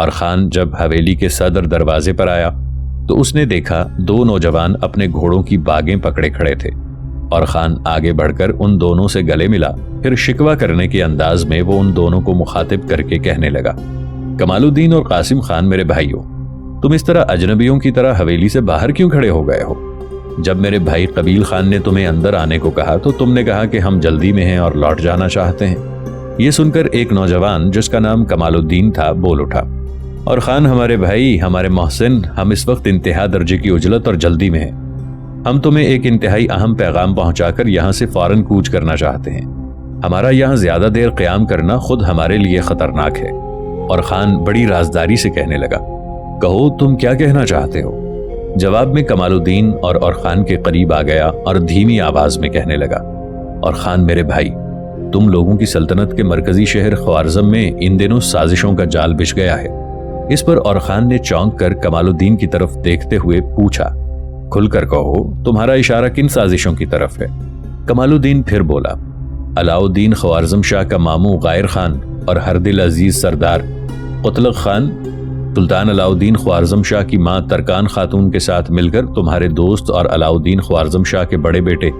اور خان جب حویلی کے صدر دروازے پر آیا تو اس نے دیکھا 2 نوجوان اپنے گھوڑوں کی باگیں پکڑے کھڑے تھے، اور خان آگے بڑھ کر ان دونوں سے گلے ملا، پھر شکوہ کرنے کے انداز میں وہ ان دونوں کو مخاطب کر کے کہنے لگا، کمال الدین اور قاسم خان میرے بھائیوں، تم اس طرح اجنبیوں کی طرح حویلی سے باہر کیوں کھڑے ہو گئے ہو؟ جب میرے بھائی قبیل خان نے تمہیں اندر آنے کو کہا تو تم نے کہا کہ ہم جلدی میں ہیں اور لوٹ جانا چاہتے ہیں۔ یہ سن کر ایک نوجوان جس کا نام کمال الدین تھا بول اٹھا، اور خان ہمارے بھائی، ہمارے محسن، ہم اس وقت انتہا درجے کی عجلت اور جلدی میں ہیں۔ ہم تمہیں ایک انتہائی اہم پیغام پہنچا کر یہاں سے فوراً کوچ کرنا چاہتے ہیں۔ ہمارا یہاں زیادہ دیر قیام کرنا خود ہمارے لیے خطرناک ہے۔ اور خان بڑی رازداری سے کہنے لگا، کہو تم کیا کہنا چاہتے ہو؟ جواب میں کمال الدین اور خان کے قریب آ گیا اور دھیمی آواز میں کہنے لگا، اور خان میرے بھائی، تم لوگوں کی سلطنت کے مرکزی شہر خوارزم میں ان دنوں سازشوں کا جال بچھ گیا ہے۔ اس پر اور خان نے چونک کر کمال الدین کی طرف دیکھتے ہوئے پوچھا، کھل کر کہو تمہارا اشارہ کن سازشوں کی طرف ہے؟ کمال الدین پھر بولا، علاؤالدین خوارزم شاہ کا ماموں غائر خان اور ہر دل عزیز سردار قتلغ خان سلطان علاؤالدین خوارزم شاہ کی ماں ترکان خاتون کے ساتھ مل کر تمہارے دوست اور علاؤالدین خوارزم شاہ کے بڑے بیٹے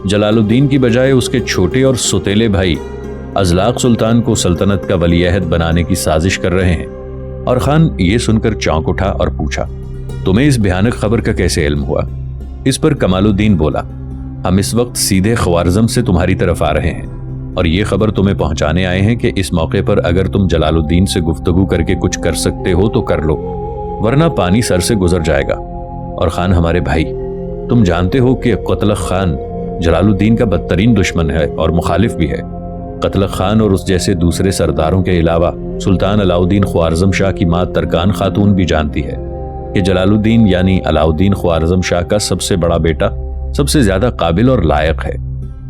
جلال الدین کی بجائے اس کے چھوٹے اور ستیلے بھائی ازلاق سلطان کو سلطنت کا ولی عہد بنانے کی سازش کر رہے ہیں۔ اور خان یہ سن کر چونک اٹھا اور پوچھا، تمہیں اس بھیانک خبر کا کیسے علم ہوا؟ اس پر کمال الدین بولا، ہم اس وقت سیدھے خوارزم سے تمہاری طرف آ رہے ہیں، اور یہ خبر تمہیں پہنچانے آئے ہیں کہ اس موقع پر اگر تم جلال الدین سے گفتگو کر کے کچھ کر سکتے ہو تو کر لو، ورنہ پانی سر سے گزر جائے گا۔ اور خان ہمارے بھائی، تم جانتے ہو کہ قتلغ خان جلال الدین کا بدترین دشمن ہے اور مخالف بھی ہے۔ قتلغ خان اور اس جیسے دوسرے سرداروں کے علاوہ سلطان علاؤالدین خوارزم شاہ کی ماں ترکان خاتون بھی جانتی ہے کہ جلال الدین یعنی علاؤالدین خوارزم شاہ کا سب سے بڑا بیٹا سب سے زیادہ قابل اور لائق ہے،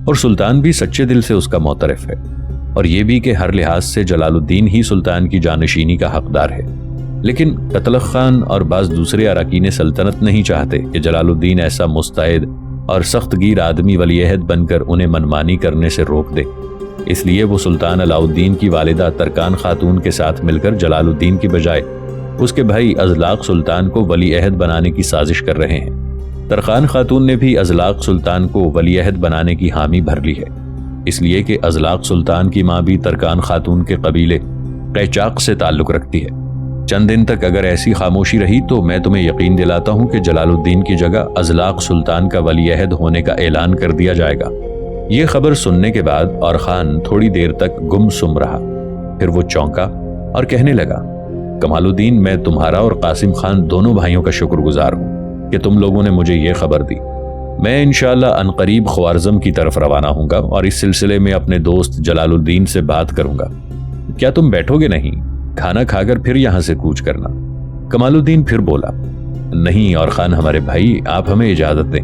اور سلطان بھی سچے دل سے اس کا معترف ہے، اور یہ بھی کہ ہر لحاظ سے جلال الدین ہی سلطان کی جانشینی کا حقدار ہے۔ لیکن قتلغ خان اور بعض دوسرے اراکین سلطنت نہیں چاہتے کہ جلال الدین ایسا مستعد اور سخت گیر آدمی ولی عہد بن کر انہیں منمانی کرنے سے روک دے، اس لیے وہ سلطان علاؤالدین کی والدہ ترکان خاتون کے ساتھ مل کر جلال الدین کی بجائے اس کے بھائی ازلاق سلطان کو ولی عہد بنانے کی سازش کر رہے ہیں۔ ترکان خاتون نے بھی ازلاق سلطان کو ولی عہد بنانے کی حامی بھر لی ہے، اس لیے کہ ازلاق سلطان کی ماں بھی ترکان خاتون کے قبیلے قیچاق سے تعلق رکھتی ہے۔ چند دن تک اگر ایسی خاموشی رہی تو میں تمہیں یقین دلاتا ہوں کہ جلال الدین کی جگہ ازلاق سلطان کا ولی عہد ہونے کا اعلان کر دیا جائے گا۔ یہ خبر سننے کے بعد اور خان تھوڑی دیر تک گم سم رہا، پھر وہ چونکا اور کہنے لگا، کمال الدین، میں تمہارا اور قاسم خان دونوں بھائیوں کا شکر گزار ہوں کہ تم لوگوں نے مجھے یہ خبر دی۔ میں انشاءاللہ عنقریب خوارزم کی طرف روانہ ہوں گا اور اس سلسلے میں اپنے دوست جلال الدین سے بات کروں گا۔ کیا تم بیٹھو گے نہیں؟ کھانا کھا کر پھر یہاں سے کوچ کرنا۔ کمال الدین پھر بولا، نہیں اور خان ہمارے بھائی، آپ ہمیں اجازت دیں،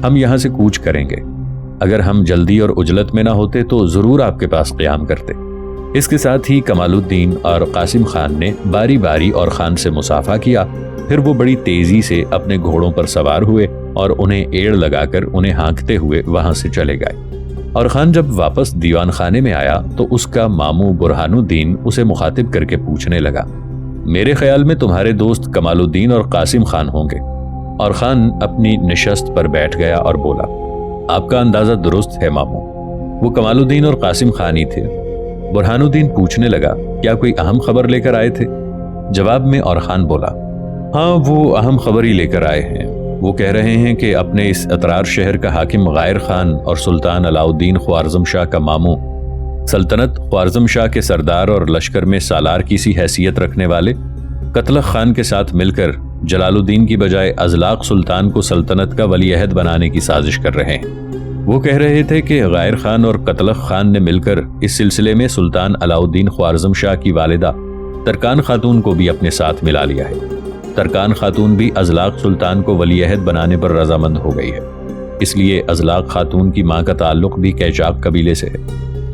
ہم یہاں سے کوچ کریں گے۔ اگر ہم جلدی اور عجلت میں نہ ہوتے تو ضرور آپ کے پاس قیام کرتے۔ اس کے ساتھ ہی کمال الدین اور قاسم خان نے باری باری اور خان سے مصافحہ کیا، پھر وہ بڑی تیزی سے اپنے گھوڑوں پر سوار ہوئے اور انہیں ایڑ لگا کر انہیں ہانکتے ہوئے وہاں سے چلے گئے۔ اور خان جب واپس دیوان خانے میں آیا تو اس کا ماموں برہان الدین اسے مخاطب کر کے پوچھنے لگا، میرے خیال میں تمہارے دوست کمال الدین اور قاسم خان ہوں گے۔ اور خان اپنی نشست پر بیٹھ گیا اور بولا، آپ کا اندازہ درست ہے ماموں، وہ کمال الدین اور قاسم خان ہی تھے۔ برہان الدین پوچھنے لگا، کیا کوئی اہم خبر لے کر آئے تھے؟ جواب میں اور خان بولا، ہاں وہ اہم خبر ہی لے کر آئے ہیں۔ وہ کہہ رہے ہیں کہ اپنے اس اطرار شہر کا حاکم غائر خان اور سلطان علاؤالدین خوارزم شاہ کا ماموں سلطنت خوارزم شاہ کے سردار اور لشکر میں سالار کی سی حیثیت رکھنے والے قتلغ خان کے ساتھ مل کر جلال الدین کی بجائے ازلاق سلطان کو سلطنت کا ولی عہد بنانے کی سازش کر رہے ہیں۔ وہ کہہ رہے تھے کہ غائر خان اور قتلغ خان نے مل کر اس سلسلے میں سلطان علاؤالدین خوارزم شاہ کی والدہ ترکان خاتون کو بھی اپنے ساتھ ملا لیا ہے۔ ترکان خاتون بھی ازلاق سلطان کو ولی عہد بنانے پر رضامند ہو گئی ہے، اس لیے ازلاق خاتون کی ماں کا تعلق بھی قیچاق قبیلے سے ہے،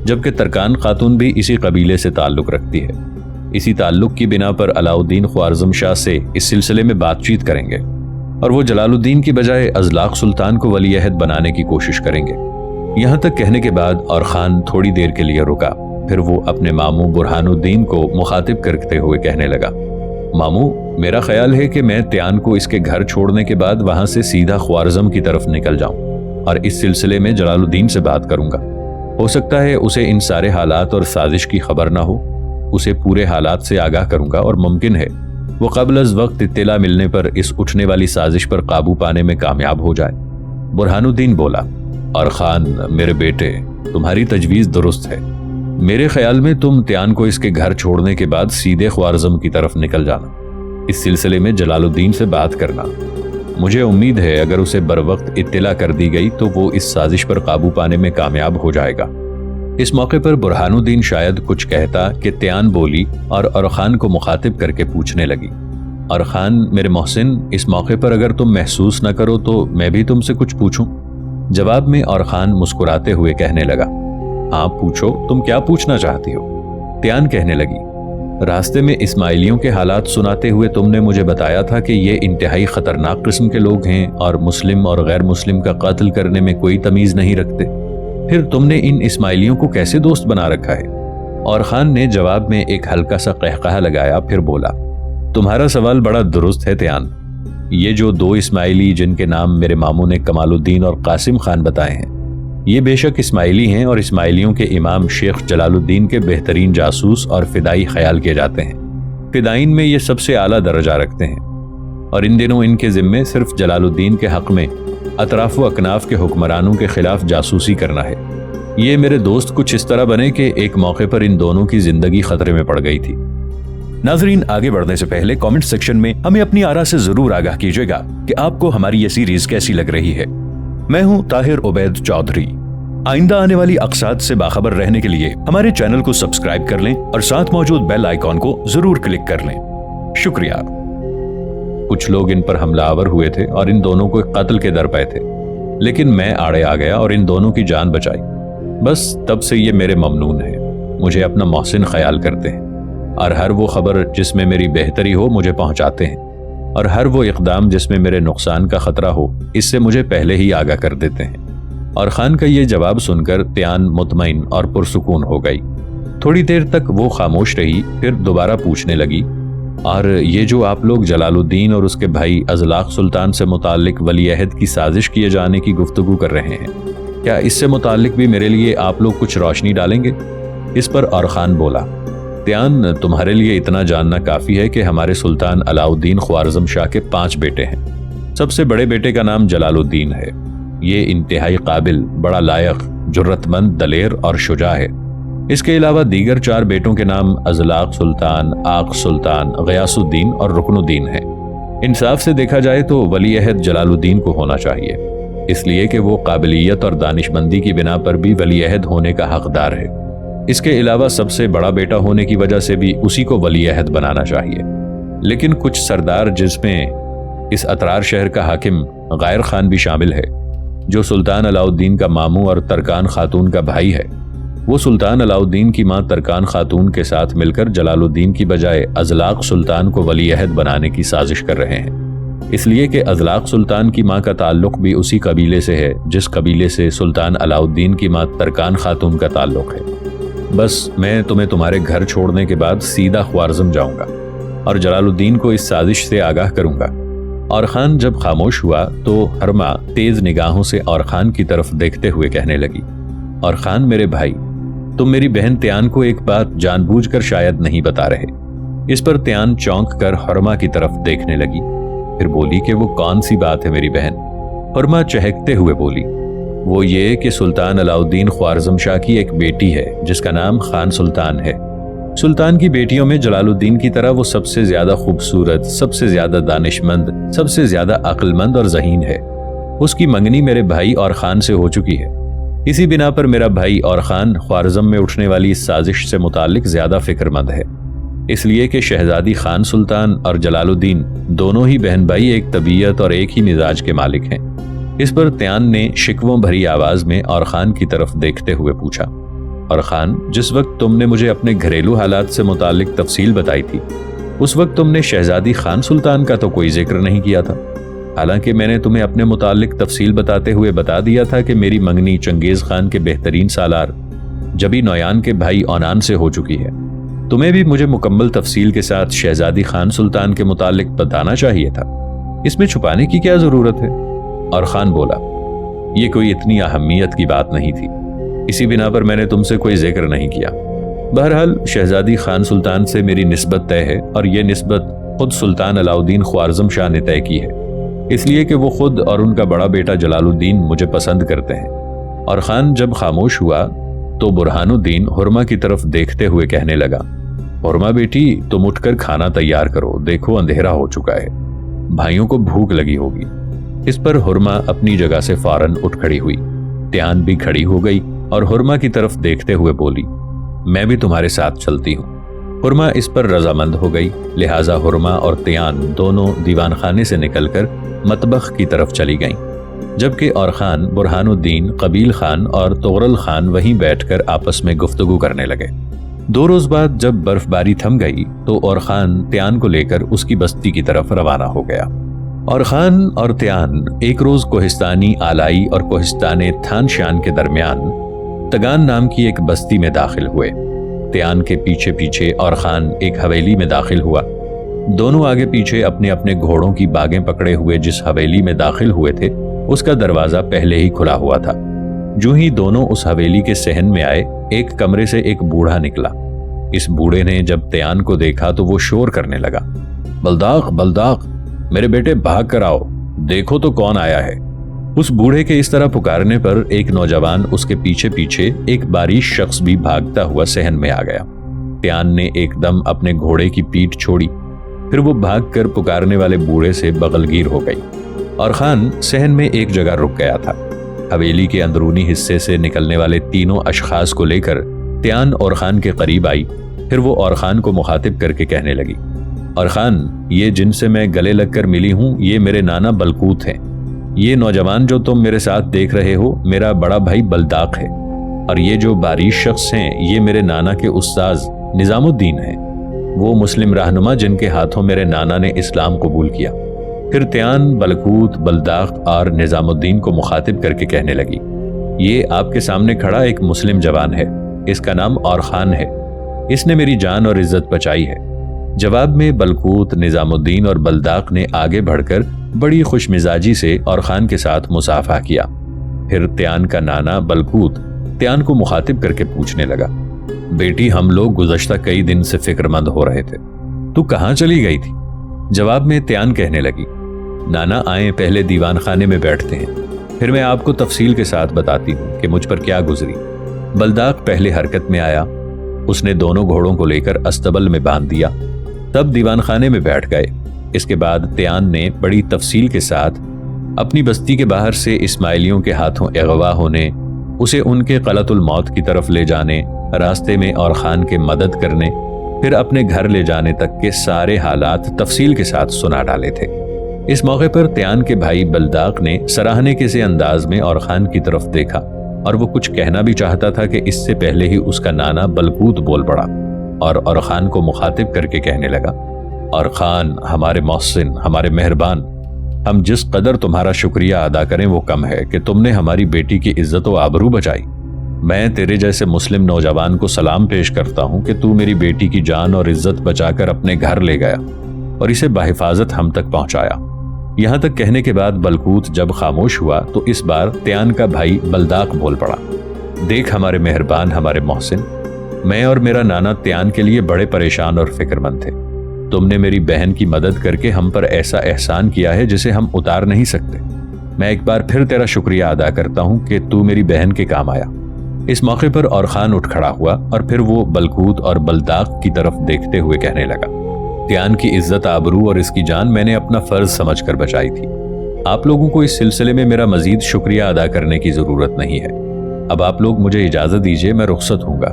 جبکہ ترکان خاتون بھی اسی قبیلے سے تعلق رکھتی ہے۔ اسی تعلق کی بنا پر علاؤالدین خوارزم شاہ سے اس سلسلے میں بات چیت کریں گے اور وہ جلال الدین کی بجائے ازلاق سلطان کو ولی عہد بنانے کی کوشش کریں گے۔ یہاں تک کہنے کے بعد اور خان تھوڑی دیر کے لیے رکا، پھر وہ اپنے ماموں برہان الدین کو مخاطب کرتے ہوئے کہنے لگا، ماموں، میرا خیال ہے کہ میں تیان کو اس کے گھر چھوڑنے کے بعد وہاں سے سیدھا خوارزم کی طرف نکل جاؤں اور اس سلسلے میں جلال الدین سے بات کروں گا۔ ہو سکتا ہے اسے ان سارے حالات اور سازش کی خبر نہ ہو، اسے پورے حالات سے آگاہ کروں گا اور ممکن ہے وہ قبل از وقت اطلاع ملنے پر اس اٹھنے والی سازش پر قابو پانے میں کامیاب ہو جائے۔ برہان الدین بولا، اور خان میرے بیٹے، تمہاری تجویز درست ہے۔ میرے خیال میں تم تیان کو اس کے گھر چھوڑنے کے بعد سیدھے خوارزم کی طرف نکل جانا، اس سلسلے میں جلال الدین سے بات کرنا۔ مجھے امید ہے اگر اسے بروقت اطلاع کر دی گئی تو وہ اس سازش پر قابو پانے میں کامیاب ہو جائے گا۔ اس موقع پر برہان الدین شاید کچھ کہتا کہ تیان بولی اور خان کو مخاطب کر کے پوچھنے لگی، اور خان میرے محسن، اس موقع پر اگر تم محسوس نہ کرو تو میں بھی تم سے کچھ پوچھوں؟ جواب میں اور خان مسکراتے ہوئے کہنے لگا، ہاں پوچھو، تم کیا پوچھنا چاہتی ہو؟ تیان کہنے لگی، راستے میں اسماعیلیوں کے حالات سناتے ہوئے تم نے مجھے بتایا تھا کہ یہ انتہائی خطرناک قسم کے لوگ ہیں اور مسلم اور غیر مسلم کا قتل کرنے میں کوئی تمیز نہیں رکھتے، پھر تم نے ان اسماعیلیوں کو کیسے دوست بنا رکھا ہے؟ اور خان نے جواب میں ایک ہلکا سا قہقہہ لگایا، پھر بولا، تمہارا سوال بڑا درست ہے تیان۔ یہ جو دو اسماعیلی جن کے نام میرے ماموں نے کمال الدین اور قاسم خان بتائے ہیں، یہ بے شک اسماعیلی ہیں اور اسماعیلیوں کے امام شیخ جلال الدین کے بہترین جاسوس اور فدائی خیال کیے جاتے ہیں۔ فدائین میں یہ سب سے اعلیٰ درجہ رکھتے ہیں، اور ان دنوں ان کے ذمے صرف جلال الدین کے حق میں اطراف و اکناف کے حکمرانوں کے خلاف جاسوسی کرنا ہے۔ یہ میرے دوست کچھ اس طرح بنے کہ ایک موقع پر ان دونوں کی زندگی خطرے میں پڑ گئی تھی۔ ناظرین، آگے بڑھنے سے پہلے کامنٹ سیکشن میں ہمیں اپنی آراء سے ضرور آگاہ کیجیے گا کہ آپ کو ہماری یہ سیریز کیسی لگ رہی ہے۔ میں ہوں طاہر عبید چودھری۔ آئندہ آنے والی اقساط سے باخبر رہنے کے لیے ہمارے چینل کو سبسکرائب کر لیں اور ساتھ موجود بیل آئیکن کو ضرور کلک کر لیں۔ شکریہ۔ کچھ لوگ ان پر حملہ آور ہوئے تھے اور ان دونوں کو قتل کے در پے تھے، لیکن میں آڑے آ گیا اور ان دونوں کی جان بچائی۔ بس تب سے یہ میرے ممنون ہیں، مجھے اپنا محسن خیال کرتے ہیں، اور ہر وہ خبر جس میں میری بہتری ہو مجھے پہنچاتے ہیں، اور ہر وہ اقدام جس میں میرے نقصان کا خطرہ ہو اس سے مجھے پہلے ہی آگاہ کر دیتے ہیں۔ اور خان کا یہ جواب سن کر تیان مطمئن اور پرسکون ہو گئی۔ تھوڑی دیر تک وہ خاموش رہی، پھر دوبارہ پوچھنے لگی، اور یہ جو آپ لوگ جلال الدین اور اس کے بھائی ازلاق سلطان سے متعلق ولی عہد کی سازش کیے جانے کی گفتگو کر رہے ہیں، کیا اس سے متعلق بھی میرے لیے آپ لوگ کچھ روشنی ڈالیں گے؟ اس پر اور خان بولا، تیان، تمہارے لیے اتنا جاننا کافی ہے کہ ہمارے سلطان علاء الدین خوارزم شاہ کے 5 بیٹے ہیں۔ سب سے بڑے بیٹے کا نام جلال الدین ہے۔ یہ انتہائی قابل، بڑا لائق، جرت مند، دلیر اور شجاع ہے۔ اس کے علاوہ دیگر 4 بیٹوں کے نام ازلاق سلطان، آق سلطان، غیاث الدین اور رکن الدین ہیں۔ انصاف سے دیکھا جائے تو ولی عہد جلال الدین کو ہونا چاہیے، اس لیے کہ وہ قابلیت اور دانش مندی کی بنا پر بھی ولی عہد ہونے کا حقدار ہے۔ اس کے علاوہ سب سے بڑا بیٹا ہونے کی وجہ سے بھی اسی کو ولی عہد بنانا چاہیے۔ لیکن کچھ سردار، جس میں اس اترار شہر کا حاکم غائر خان بھی شامل ہے، جو سلطان علاء الدین کا ماموں اور ترکان خاتون کا بھائی ہے، وہ سلطان علاء الدین کی ماں ترکان خاتون کے ساتھ مل کر جلال الدین کی بجائے ازلاق سلطان کو ولی عہد بنانے کی سازش کر رہے ہیں، اس لیے کہ ازلاق سلطان کی ماں کا تعلق بھی اسی قبیلے سے ہے جس قبیلے سے سلطان علاء الدین کی ماں ترکان خاتون کا تعلق ہے۔ بس میں تمہیں تمہارے گھر چھوڑنے کے بعد سیدھا خوارزم جاؤں گا اور جلال الدین کو اس سازش سے آگاہ کروں گا۔ اور خان جب خاموش ہوا تو ہرما تیز نگاہوں سے اور خان کی طرف دیکھتے ہوئے کہنے لگی، اور خان میرے بھائی، تم میری بہن تیان کو ایک بات جان بوجھ کر شاید نہیں بتا رہے۔ اس پر تیان چونک کر ہرما کی طرف دیکھنے لگی، پھر بولی کہ وہ کون سی بات ہے میری بہن؟ ہرما چہکتے ہوئے بولی، وہ یہ کہ سلطان علاء الدین خوارزم شاہ کی ایک بیٹی ہے جس کا نام خان سلطان ہے۔ سلطان کی بیٹیوں میں جلال الدین کی طرح وہ سب سے زیادہ خوبصورت، سب سے زیادہ دانش مند، سب سے زیادہ عقل مند اور ذہین ہے۔ اس کی منگنی میرے بھائی اور خان سے ہو چکی ہے، اسی بنا پر میرا بھائی اور خان خوارزم میں اٹھنے والی اس سازش سے متعلق زیادہ فکر مند ہے، اس لیے کہ شہزادی خان سلطان اور جلال الدین دونوں ہی بہن بھائی ایک طبیعت اور ایک ہی مزاج کے مالک ہیں۔ اس پر تیان نے شکووں بھری آواز میں اور خان کی طرف دیکھتے ہوئے پوچھا، اور خان، جس وقت تم نے مجھے اپنے گھریلو حالات سے متعلق تفصیل بتائی تھی، اس وقت تم نے شہزادی خان سلطان کا تو کوئی ذکر نہیں کیا تھا، حالانکہ میں نے تمہیں اپنے متعلق تفصیل بتاتے ہوئے بتا دیا تھا کہ میری منگنی چنگیز خان کے بہترین سالار جبی نویان کے بھائی اونان سے ہو چکی ہے۔ تمہیں بھی مجھے مکمل تفصیل کے ساتھ شہزادی خان سلطان کے متعلق بتانا چاہیے تھا، اس میں چھپانے کی کیا ضرورت ہے؟ اور خان بولا، یہ کوئی اتنی اہمیت کی بات نہیں تھی، اسی بنا پر میں نے تم سے کوئی ذکر نہیں کیا۔ بہرحال شہزادی خان سلطان سے میری نسبت طے ہے، اور یہ نسبت خود سلطان علاؤدین خوارزم شاہ نے طے کی ہے، اس لیے کہ وہ خود اور ان کا بڑا بیٹا جلال الدین مجھے پسند کرتے ہیں۔ اور خان جب خاموش ہوا تو برہان الدین حرمہ کی طرف دیکھتے ہوئے کہنے لگا، حرمہ بیٹی تم اٹھ کر کھانا تیار کرو، دیکھو اندھیرا ہو چکا ہے، بھائیوں کو بھوک لگی ہوگی۔ اس پر حرمہ اپنی جگہ سے فوراً اٹھ کھڑی ہوئی، تیان بھی کھڑی ہو گئی اور حرمہ کی طرف دیکھتے ہوئے بولی، میں بھی تمہارے ساتھ چلتی ہوں۔ حرمہ اس پر رضامند ہو گئی، لہٰذا حرمہ اور تیان دونوں دیوان خانے سے نکل کر مطبخ کی طرف چلی گئیں، جبکہ اور خان، برہان الدین، قبیل خان اور تغرل خان وہیں بیٹھ کر آپس میں گفتگو کرنے لگے۔ 2 روز بعد جب برف باری تھم گئی تو اور خان تیان کو لے کر اس کی بستی کی طرف روانہ ہو گیا۔ اور خان اور تیان ایک روز کوہستانی آلائی اور کوہستان تھان شان کے درمیان تگان نام کی ایک بستی میں داخل ہوئے۔ تیان کے پیچھے پیچھے اور خان ایک حویلی میں داخل ہوا۔ دونوں آگے پیچھے اپنے اپنے گھوڑوں کی باگیں پکڑے ہوئے جس حویلی میں داخل ہوئے تھے اس کا دروازہ پہلے ہی کھلا ہوا تھا۔ جو ہی دونوں اس حویلی کے صحن میں آئے، ایک کمرے سے ایک بوڑھا نکلا۔ اس بوڑھے نے جب تیان کو دیکھا تو وہ شور کرنے لگا، بلداغ بلداغ، میرے بیٹے بھاگ کر آؤ، دیکھو تو کون آیا ہے۔ اس بوڑھے کے اس طرح پکارنے پر ایک نوجوان اس کے پیچھے پیچھے ایک باریش شخص بھی بھاگتا ہوا صحن میں آ گیا۔ تیان نے ایک دم اپنے گھوڑے کی پیٹھ چھوڑی، پھر وہ بھاگ کر پکارنے والے بوڑھے سے بغلگیر ہو گئی، اور خان صحن میں ایک جگہ رک گیا تھا۔ حویلی کے اندرونی حصے سے نکلنے والے تینوں اشخاص کو لے کر تیان اور خان کے قریب آئی، پھر وہ اور خان کو مخاطب کر کے کہنے لگی، اور خان، یہ جن سے میں گلے لگ کر ملی ہوں یہ میرے نانا بلقوت ہیں۔ یہ نوجوان جو تم میرے ساتھ دیکھ رہے ہو میرا بڑا بھائی بلداق ہے، اور یہ جو باریش شخص ہیں یہ میرے نانا کے استاذ نظام الدین ہیں، وہ مسلم رہنما جن کے ہاتھوں میرے نانا نے اسلام قبول کیا۔ پھر تیان بلقوت، بلداق اور نظام الدین کو مخاطب کر کے کہنے لگی، یہ آپ کے سامنے کھڑا ایک مسلم جوان ہے، اس کا نام اور خان ہے، اس نے میری جان اور عزت بچائی ہے۔ جواب میں بلقوت، نظام الدین اور بلداق نے آگے بڑھ کر بڑی خوش مزاجی سے اور خان کے ساتھ مصافحہ کیا۔ پھر تیان کا نانا بلقوت تیان کو مخاطب کر کے پوچھنے لگا، بیٹی ہم لوگ گزشتہ کئی دن سے فکر مند ہو رہے تھے، تو کہاں چلی گئی تھی؟ جواب میں تیان کہنے لگی، نانا آئیں پہلے دیوان خانے میں بیٹھتے ہیں، پھر میں آپ کو تفصیل کے ساتھ بتاتی ہوں کہ مجھ پر کیا گزری۔ بلداق پہلے حرکت میں آیا، اس نے دونوں گھوڑوں کو لے کر استبل میں باندھ دیا، تب دیوان خانے میں بیٹھ گئے۔ اس کے بعد تیان نے بڑی تفصیل کے ساتھ اپنی بستی کے باہر سے اسماعیلیوں کے ہاتھوں اغوا ہونے، اسے ان کے قلعۃ الموت کی طرف لے جانے، راستے میں اور خان کے مدد کرنے، پھر اپنے گھر لے جانے تک کے سارے حالات تفصیل کے ساتھ سنا ڈالے تھے۔ اس موقع پر تیان کے بھائی بلداق نے سراہنے کے سے انداز میں اور خان کی طرف دیکھا، اور وہ کچھ کہنا بھی چاہتا تھا کہ اس سے پہلے ہی اس کا نانا بلقوت بول پڑا اور خان کو مخاطب کر کے کہنے لگا، اور خان، ہمارے محسن، ہمارے مہربان، ہم جس قدر تمہارا شکریہ ادا کریں وہ کم ہے کہ تم نے ہماری بیٹی کی عزت و آبرو بچائی۔ میں تیرے جیسے مسلم نوجوان کو سلام پیش کرتا ہوں کہ تو میری بیٹی کی جان اور عزت بچا کر اپنے گھر لے گیا اور اسے بحفاظت ہم تک پہنچایا۔ یہاں تک کہنے کے بعد بلقوت جب خاموش ہوا تو اس بار تیان کا بھائی بلداق بول پڑا، دیکھ ہمارے مہربان، ہمارے محسن، میں اور میرا نانا تیان کے لیے بڑے پریشان اور فکر مند تھے۔ تم نے میری بہن کی مدد کر کے ہم پر ایسا احسان کیا ہے جسے ہم اتار نہیں سکتے۔ میں ایک بار پھر تیرا شکریہ ادا کرتا ہوں کہ تو میری بہن کے کام آیا۔ اس موقع پر اور خان اٹھ کھڑا ہوا اور پھر وہ بلقوت اور بلداق کی طرف دیکھتے ہوئے کہنے لگا، تیان کی عزت آبرو اور اس کی جان میں نے اپنا فرض سمجھ کر بچائی تھی۔ آپ لوگوں کو اس سلسلے میں میرا مزید شکریہ ادا کرنے کی ضرورت نہیں ہے۔ اب آپ لوگ مجھے اجازت دیجیے، میں رخصت ہوں گا۔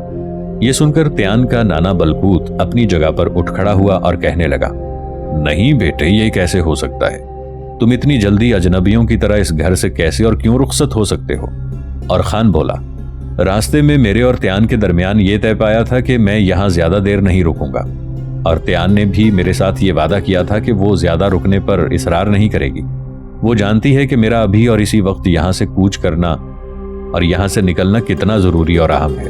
یہ سن کر تیان کا نانا بلقوت اپنی جگہ پر اٹھ کھڑا ہوا اور کہنے لگا، نہیں بیٹے، یہ کیسے ہو سکتا ہے؟ تم اتنی جلدی اجنبیوں کی طرح اس گھر سے کیسے اور کیوں رخصت ہو سکتے ہو؟ اور خان بولا، راستے میں میرے اور تیان کے درمیان یہ طے پایا تھا کہ میں یہاں زیادہ دیر نہیں رکوں گا، اور تیان نے بھی میرے ساتھ یہ وعدہ کیا تھا کہ وہ زیادہ رکنے پر اصرار نہیں کرے گی۔ وہ جانتی ہے کہ میرا ابھی اور اسی وقت یہاں سے کوچ کرنا اور یہاں سے نکلنا کتنا ضروری اور اہم ہے۔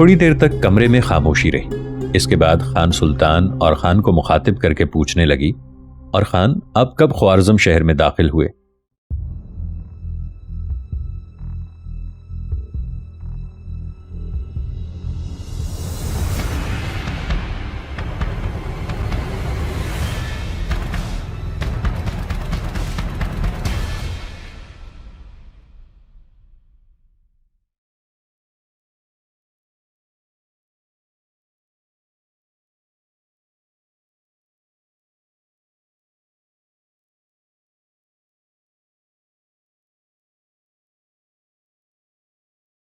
تھوڑی دیر تک کمرے میں خاموشی رہی۔ اس کے بعد خان سلطان اور خان کو مخاطب کر کے پوچھنے لگی، اور خان، آپ کب خوارزم شہر میں داخل ہوئے؟